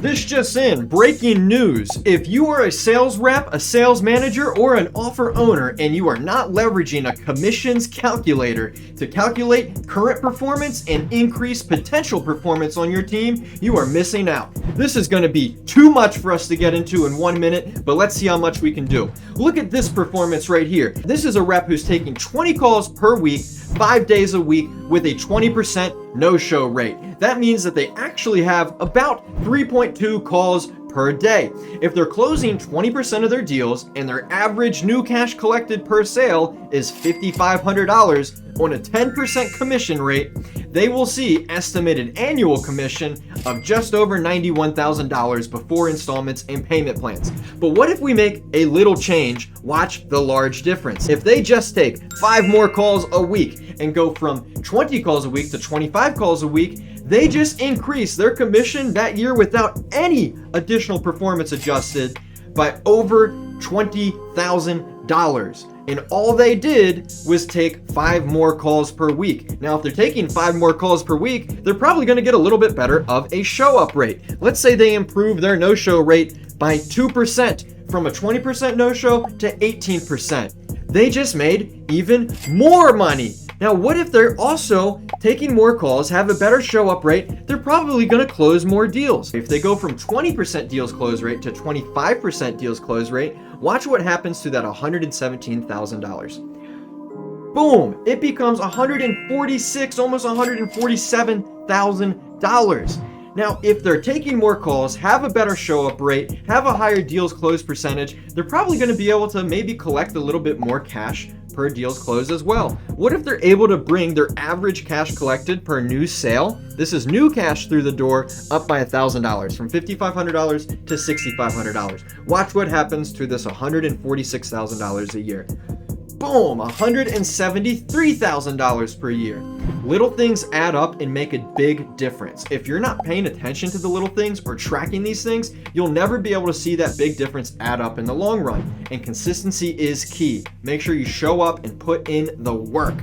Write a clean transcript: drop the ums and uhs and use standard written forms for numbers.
This just in, breaking news. If you are a sales rep, a sales manager, or an offer owner and you are not leveraging a commissions calculator to calculate current performance and increase potential performance on your team, you are missing out. This is going to be too much for us to get into in 1 minute, but let's see how much we can do. Look at this performance right here. This is a rep who's taking 20 calls per week, 5 days a week with a 20% no-show rate. That means that they actually have about 3.2 calls per day. If they're closing 20% of their deals and their average new cash collected per sale is $5,500 on a 10% commission rate, they will see estimated annual commission of just over $91,000 before installments and payment plans. But what if we make a little change? Watch the large difference. If they just take 5 more calls a week and go from 20 calls a week to 25 calls a week, they just increase their commission that year without any additional performance adjusted by over $20,000. And all they did was take 5 more calls per week. Now, if they're taking 5 more calls per week, they're probably going to get a little bit better of a show-up rate. Let's say they improve their no-show rate by 2%, from a 20% no-show to 18%. They just made even more money. Now, what if they're also taking more calls, have a better show-up rate? They're probably going to close more deals. If they go from 20% deals close rate to 25% deals close rate, watch what happens to that $117,000. Boom! It becomes $146,000, almost $147,000. Now, if they're taking more calls, have a better show-up rate, have a higher deals closed percentage, they're probably going to be able to maybe collect a little bit more cash per deals closed as well. What if they're able to bring their average cash collected per new sale? This is new cash through the door, up by $1,000, from $5,500 to $6,500. Watch what happens to this $146,000 a year. Boom, $173,000 per year. Little things add up and make a big difference. If you're not paying attention to the little things or tracking these things, you'll never be able to see that big difference add up in the long run. And consistency is key. Make sure you show up and put in the work.